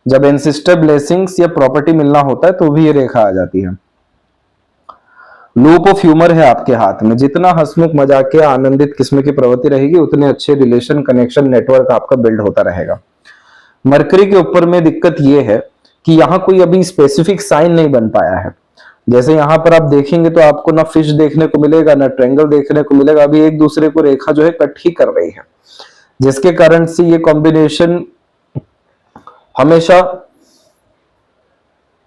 जब एंसेस्टर ब्लेसिंग्स या प्रॉपर्टी मिलना होता है तो भी ये रेखा आ जाती है। लूप ऑफ ह्यूमर है आपके हाथ में, जितना हंसमुख मजाकिया आनंदित किस्म की प्रवृत्ति रहेगी उतने अच्छे रिलेशन कनेक्शन नेटवर्क आपका बिल्ड होता रहेगा। मरकरी के ऊपर में दिक्कत ये है कि यहाँ कोई अभी स्पेसिफिक साइन नहीं बन पाया है। जैसे यहाँ पर आप देखेंगे तो आपको ना फिश देखने को मिलेगा ना ट्रायंगल देखने को मिलेगा, अभी एक दूसरे को रेखा जो है कट ही कर रही है, जिसके कारण से ये कॉम्बिनेशन हमेशा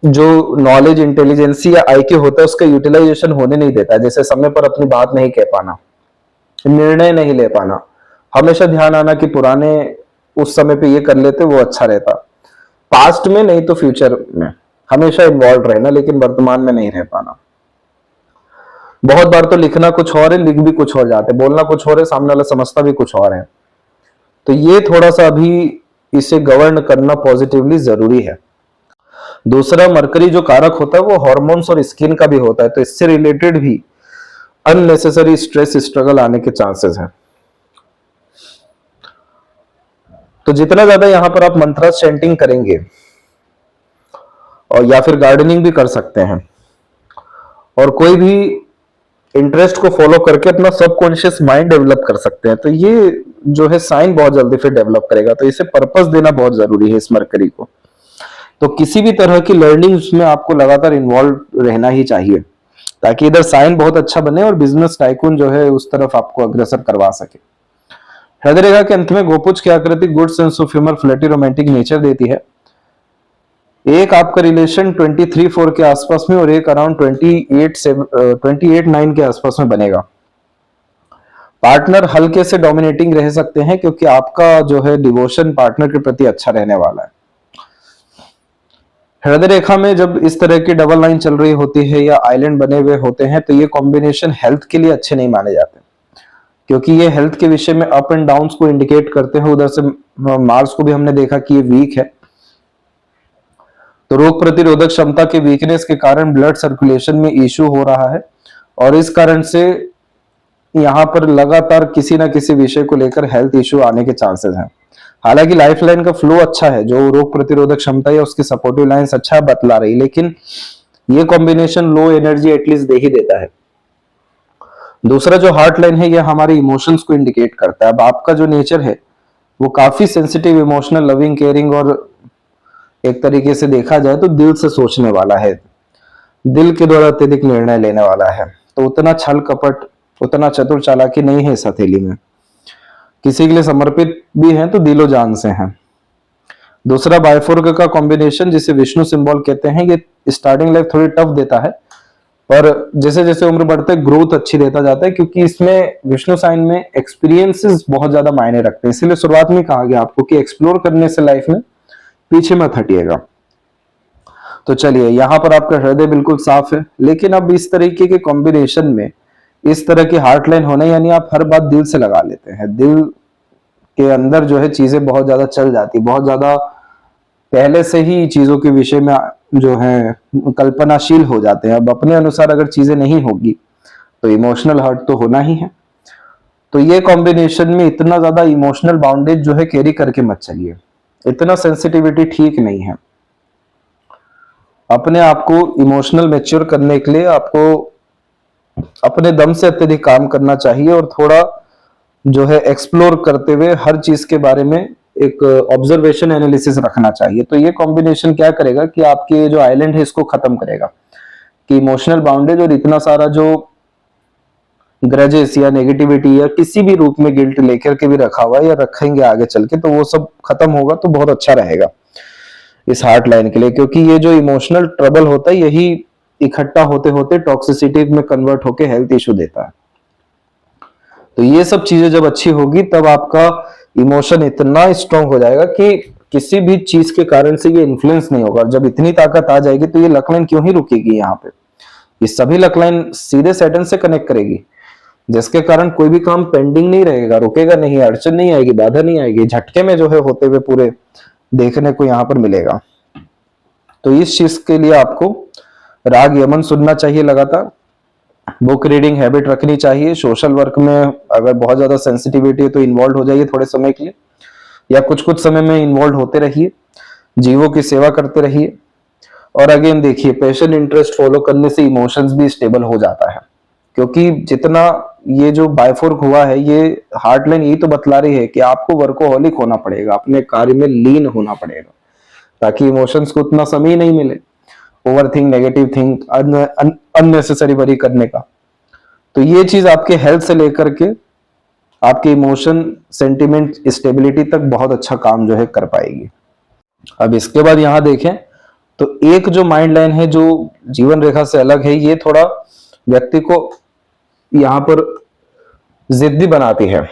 जो नॉलेज इंटेलिजेंसी या आईक्यू होता है उसका यूटिलाइजेशन होने नहीं देता है। जैसे समय पर अपनी बात नहीं कह पाना, निर्णय नहीं ले पाना, हमेशा ध्यान आना कि पुराने उस समय पे ये कर लेते वो अच्छा रहता, पास्ट में नहीं तो फ्यूचर में हमेशा इन्वॉल्व रहना, लेकिन वर्तमान में नहीं रह पाना। बहुत बार तो लिखना कुछ और है, लिख भी कुछ और जाते, बोलना कुछ और है, सामने वाला समझता भी कुछ और है। तो ये थोड़ा सा अभी इसे गवर्न करना पॉजिटिवली जरूरी है। दूसरा, मरकरी जो कारक होता है वो हार्मोन्स और स्किन का भी होता है, तो इससे रिलेटेड भी अननेसेसरी स्ट्रेस स्ट्रगल आने के चांसेस हैं। तो जितना ज्यादा यहां पर आप मंत्रा चैंटिंग करेंगे और या फिर गार्डनिंग भी कर सकते हैं, और कोई भी इंटरेस्ट को फॉलो करके अपना सबकॉन्शियस माइंड डेवलप कर सकते हैं, तो ये जो है साइन बहुत जल्दी फिर डेवलप करेगा। तो इसे पर्पस देना बहुत जरूरी है इस मरकरी को। तो किसी भी तरह की लर्निंग में आपको लगातार इन्वॉल्व रहना ही चाहिए, ताकि इधर साइन बहुत अच्छा बने और बिजनेस टाइकून जो है उस तरफ आपको अग्रसर करवा सके। हृदय रेखा के अंत में गोपुज की आकृति good sense of humour, flirty, romantic nature देती है। एक आपका रिलेशन 23-4 के आसपास में और एक अराउंड 28-9 के आसपास में बनेगा। पार्टनर हल्के से डोमिनेटिंग रह सकते हैं क्योंकि आपका जो है डिवोशन पार्टनर के प्रति अच्छा रहने वाला है। हृदय रेखा में जब इस तरह की डबल लाइन चल रही होती है या आइलैंड बने हुए होते हैं तो ये कॉम्बिनेशन हेल्थ के लिए अच्छे नहीं माने जाते, क्योंकि ये हेल्थ के विषय में अप एंड डाउन्स को इंडिकेट करते हैं। उधर से मार्स को भी हमने देखा कि ये वीक है, तो रोग प्रतिरोधक क्षमता के वीकनेस के कारण ब्लड सर्कुलेशन में इश्यू हो रहा है, और इस कारण से यहाँ पर लगातार किसी ना किसी विषय को लेकर हेल्थ इश्यू आने के चांसेस हैं। हालांकि लाइफ लाइन का फ्लो अच्छा है, जो रोग प्रतिरोधक क्षमता है उसकी सपोर्टिव लाइंस अच्छा बतला रही, लेकिन ये कॉम्बिनेशन लो एनर्जी एटलीस्ट दे ही देता है। दूसरा जो हार्ट लाइन है, ये हमारे इमोशंस को इंडिकेट करता है। अब आपका जो नेचर है वो काफी सेंसिटिव, इमोशनल, लविंग, केयरिंग और एक तरीके से देखा जाए तो दिल से सोचने वाला है, दिल के द्वारा अत्यधिक निर्णय लेने वाला है। तो उतना छल कपट, उतना चतुर चालाकी नहीं है इस हथेली में। किसी के लिए समर्पित भी हैं तो दिलो जान से हैं। दूसरा बायफोर्क का कॉम्बिनेशन, जिसे विष्णु सिंबल कहते हैं, ये स्टार्टिंग लाइफ थोड़ी टफ देता है, पर जैसे जैसे उम्र बढ़ते है ग्रोथ अच्छी देता जाता है, क्योंकि इसमें विष्णु साइन में एक्सपीरियंसेस बहुत ज्यादा मायने रखते हैं। इसलिए शुरुआत में कहा गया आपको कि एक्सप्लोर करने से लाइफ में पीछे मत हटिएगा। तो चलिए, यहाँ पर आपका हृदय बिल्कुल साफ है, लेकिन अब इस तरीके के कॉम्बिनेशन में इस तरह की हार्ट लाइन होने, यानी आप हर बात दिल से लगा लेते हैं, दिल के अंदर जो है चीजें बहुत ज्यादा चल जाती, बहुत ज्यादा पहले से ही चीजों के विषय में जो है कल्पनाशील हो जाते हैं। अब अपने अनुसार अगर चीजें नहीं होगी तो इमोशनल हर्ट तो होना ही है। तो ये कॉम्बिनेशन में इतना ज्यादा इमोशनल बाउंडेज जो है कैरी करके मत चलिए, इतना सेंसिटिविटी ठीक नहीं है। अपने आप को इमोशनल मैच्योर करने के लिए आपको अपने दम से अत्यधिक काम करना चाहिए, और थोड़ा जो है एक्सप्लोर करते हुए हर चीज के बारे में एक ऑब्जर्वेशन एनालिसिस रखना चाहिए। तो ये कॉम्बिनेशन क्या करेगा कि आपके जो आइलैंड है इसको खत्म करेगा, कि इमोशनल बाउंडेज और इतना सारा जो ग्रजेस या नेगेटिविटी या किसी भी रूप में गिल्ट लेकर के भी रखा हुआ है या रखेंगे आगे चल के, तो वो सब खत्म होगा, तो बहुत अच्छा रहेगा इस हार्ट लाइन के लिए। क्योंकि ये जो इमोशनल ट्रबल होता है यही इकट्ठा होते होते टॉक्सिसिटी में कन्वर्ट होकर हेल्थ इश्यू देता है। तो ये सब चीजें जब अच्छी होगी तब आपका इमोशन इतना स्ट्रांग हो जाएगा कि किसी भी चीज के कारण से ये इन्फ्लुएंस नहीं होगा। जब इतनी ताकत आ जाएगी तो ये लक लाइन क्यों ही रुकेगी यहाँ पे। ये सभी लक लाइन सीधे सैटर्न से कनेक्ट करेगी, जिसके कारण कोई भी काम पेंडिंग नहीं रहेगा, रुकेगा नहीं, अड़चन नहीं आएगी, बाधा नहीं आएगी, झटके में जो है होते हुए पूरे देखने को यहाँ पर मिलेगा। तो इस चीज के लिए आपको राग यमन सुनना चाहिए लगातार, बुक रीडिंग हैबिट रखनी चाहिए, सोशल वर्क में अगर बहुत ज्यादा सेंसिटिविटी है तो इन्वॉल्व हो जाइए थोड़े समय के लिए, या कुछ कुछ समय में इन्वॉल्व होते रहिए, जीवों की सेवा करते रहिए। और अगेन देखिए, पैशन इंटरेस्ट फॉलो करने से इमोशंस भी स्टेबल हो जाता है, क्योंकि जितना ये जो बायफोर्क हुआ है, ये हार्ट लाइन यही तो बतला रही है कि आपको वर्कोहॉलिक होना पड़ेगा, अपने कार्य में लीन होना पड़ेगा, ताकि इमोशंस को उतना समय नहीं मिले over think, negative think, unnecessary worry करने का। तो ये चीज आपके हेल्थ से लेकर के आपके इमोशन, सेंटिमेंट, स्टेबिलिटी तक बहुत अच्छा काम जो है कर पाएगी। अब इसके बाद यहां देखें तो एक जो माइंड लाइन है जो जीवन रेखा से अलग है, ये थोड़ा व्यक्ति को यहां पर जिद्दी बनाती है,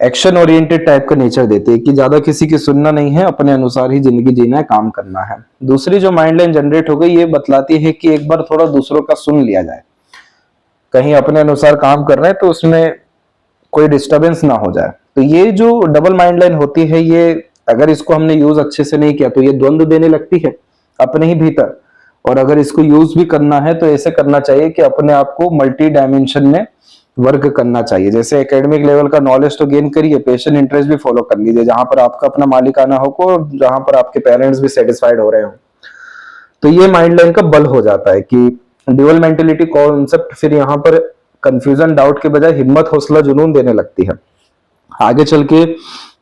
एक्शन ओरिएंटेड टाइप का नेचर देती है कि ज्यादा किसी की सुनना नहीं है, अपने अनुसार ही जिंदगी जीना है, काम करना है। दूसरी जो माइंड लाइन जनरेट हो गई, ये बतलाती है कि एक बार थोड़ा दूसरों का सुन लिया जाए, कहीं अपने अनुसार काम कर रहे हैं तो उसमें कोई डिस्टरबेंस ना हो जाए। तो ये जो डबल माइंड लाइन होती है, ये अगर इसको हमने यूज अच्छे से नहीं किया तो ये द्वंद्व देने लगती है अपने ही भीतर, और अगर इसको यूज भी करना है तो ऐसे करना चाहिए कि अपने आप को मल्टी डायमेंशन में वर्क करना चाहिए। जैसे एकेडमिक लेवल का नॉलेज तो गेन करिए, पैशन इंटरेस्ट भी फॉलो कर लीजिए, जहां पर आपका अपना मालिकाना हो और जहां पर आपके पेरेंट्स भी सेटिस्फाइड हो रहे हो। तो ये माइंड लाइन का बल हो जाता है कि ड्यूअल मेंटेलिटी कॉन्सेप्ट फिर यहाँ पर कंफ्यूजन, डाउट के बजाय हिम्मत, हौसला, जुनून देने लगती है। आगे चल के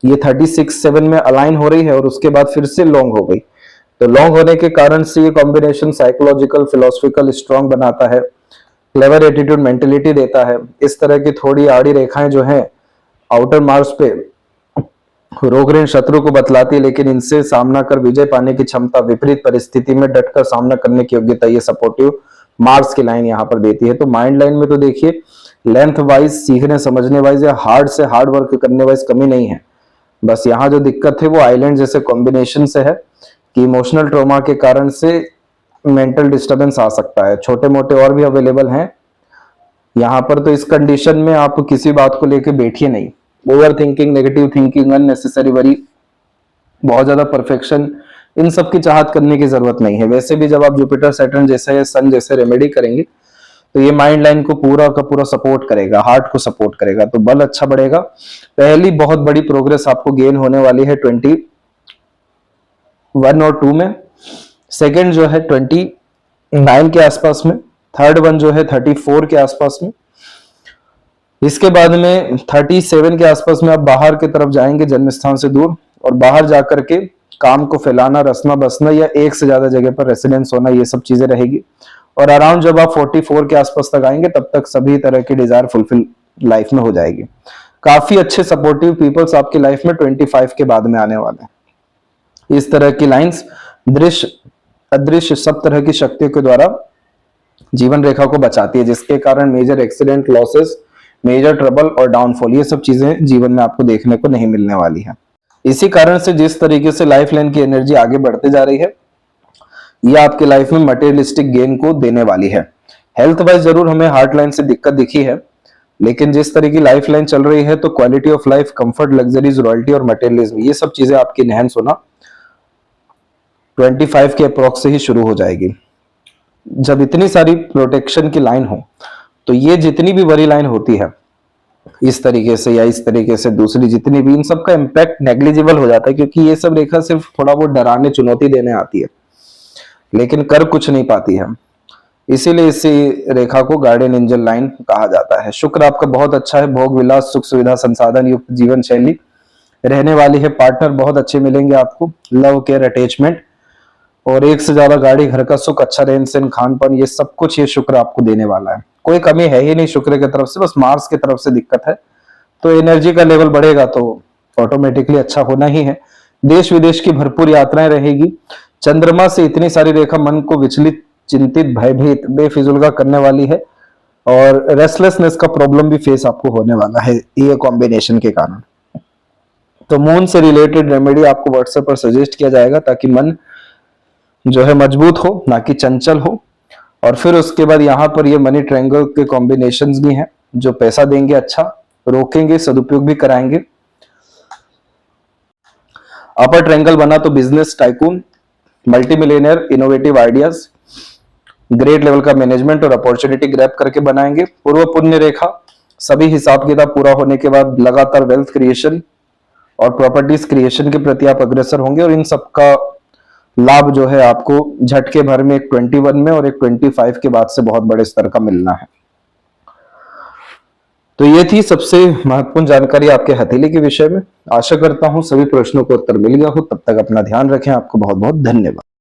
ये 36-7 में अलाइन हो रही है और उसके बाद फिर से लॉन्ग हो गई। तो लॉन्ग होने के कारण से ये कॉम्बिनेशन साइकोलॉजिकल, फिलोसफिकल स्ट्रॉन्ग बनाता है, क्लेवर एटीट्यूड, मेंटेलिटी देता है। इस तरह की थोड़ी आड़ी रेखाएं जो हैं आउटर मार्स पे रोग ऋण शत्रु को बतलाती है, लेकिन इनसे सामना कर विजय पाने की क्षमता, विपरीत परिस्थिति में डटकर सामना करने की योग्यता, ये सपोर्टिव मार्स की लाइन यहाँ पर देती है। तो माइंड लाइन में तो देखिए लेंथ वाइज, सीखने समझने वाइज या हार्ड से हार्ड वर्क करने वाइज कमी नहीं है। बस यहाँ जो दिक्कत है वो आइलैंड जैसे कॉम्बिनेशन से है कि इमोशनल ट्रॉमा के कारण से मेंटल डिस्टर्बेंस आ सकता है। छोटे मोटे और भी अवेलेबल हैं यहाँ पर। तो इस कंडीशन में आप किसी बात को लेकर बैठिए नहीं, over thinking, negative thinking, unnecessary worry, बहुत ज्यादा परफेक्शन, इन सब की चाहत करने की जरूरत नहीं है। वैसे भी जब आप जुपिटर, सैटर्न जैसे, सन जैसे रेमेडी करेंगे तो ये माइंड लाइन को पूरा का पूरा सपोर्ट करेगा, हार्ट को सपोर्ट करेगा, तो बल अच्छा बढ़ेगा। पहली बहुत बड़ी प्रोग्रेस आपको गेन होने वाली है 21 और 2 में, सेकंड जो है 29 के आसपास में, थर्ड वन जो है 34 के आसपास में। इसके बाद में 37 के आसपास में आप बाहर की तरफ जाएंगे, जन्म स्थान से दूर, और बाहर जाकर के काम को फैलाना, रसना बसना या एक से ज्यादा जगह पर रेसिडेंस होना, ये सब चीजें रहेगी। और अराउंड जब आप 44 के आसपास तक आएंगे तब तक सभी तरह की डिजायर फुलफिल लाइफ में हो जाएगी। काफी अच्छे सपोर्टिव पीपल्स आपकी लाइफ में 25 के बाद में आने वाले हैं। इस तरह की लाइंस दृश्य अदृश्य सब तरह की शक्तियों के द्वारा जीवन रेखा को बचाती है, जिसके कारण major accident, losses, major trouble और डाउनफॉल, ये सब चीजें जीवन में आपको देखने को नहीं मिलने वाली है। इसी कारण से जिस तरीके से लाइफ लाइन की एनर्जी आगे बढ़ते जा रही है, यह आपके लाइफ में मटेरियलिस्टिक गेन को देने वाली है। हेल्थ वाइज जरूर हमें हार्ट लाइन से दिक्कत दिखी है, लेकिन जिस तरह की लाइफ लाइन चल रही है तो quality of life, comfort, luxuries, royalty और मटेरियलिज्म, ये सब चीजें आपकी इनहैंस होना 25 के अप्रोक्स से ही शुरू हो जाएगी। जब इतनी सारी प्रोटेक्शन की लाइन हो तो ये जितनी भी बड़ी लाइन होती है इस तरीके से या इस तरीके से दूसरी जितनी भी, इन सब का इम्पैक्ट नेग्लिजिबल हो जाता है, क्योंकि ये सब रेखा सिर्फ थोड़ा बहुत डराने, चुनौती देने आती है, लेकिन कर कुछ नहीं पाती है। इसीलिए इसी रेखा को गार्डियन एंजल लाइन कहा जाता है। शुक्र आपका बहुत अच्छा है, भोग विलास, सुख सुविधा, संसाधन युक्त जीवन शैली रहने वाली है। पार्टनर बहुत अच्छे मिलेंगे आपको, लव, केयर, अटैचमेंट और एक से ज्यादा गाड़ी, घर का सुख, अच्छा रहन सहन, खान पान, ये सब कुछ ये शुक्र आपको देने वाला है। कोई कमी है ही नहीं शुक्र की तरफ से, बस मार्स की तरफ से दिक्कत है। तो एनर्जी का लेवल बढ़ेगा तो ऑटोमेटिकली अच्छा होना ही है। देश विदेश की भरपूर यात्राएं रहेगी। चंद्रमा से इतनी सारी रेखा मन को विचलित, चिंतित, भयभीत, बेफिजुल का करने वाली है, और रेस्टलेसनेस का प्रॉब्लम भी फेस आपको होने वाला है ये कॉम्बिनेशन के कारण। तो मून से रिलेटेड रेमेडी आपको व्हाट्सएप पर सजेस्ट किया जाएगा, ताकि मन जो है मजबूत हो, ना कि चंचल हो, और फिर उसके बाद यहाँ पर ये मनी ट्रायंगल के कॉम्बिनेशंस भी हैं जो पैसा देंगे, अच्छा रोकेंगे, सदुपयोग भी कराएंगे। अपर ट्रायंगल बना तो business tycoon, multi millionaire, innovative ideas, great level का मैनेजमेंट और अपॉर्चुनिटी ग्रैब करके बनाएंगे। पूर्व पुण्य रेखा, सभी हिसाब किताब पूरा होने के बाद लगातार वेल्थ क्रिएशन और प्रॉपर्टीज क्रिएशन के प्रति आप अग्रसर होंगे और इन सबका लाभ जो है आपको झटके भर में एक 21 में और एक 25 के बाद से बहुत बड़े स्तर का मिलना है। तो ये थी सबसे महत्वपूर्ण जानकारी आपके हथेली के विषय में। आशा करता हूं सभी प्रश्नों को उत्तर मिल गया हो। तब तक अपना ध्यान रखें। आपको बहुत बहुत धन्यवाद।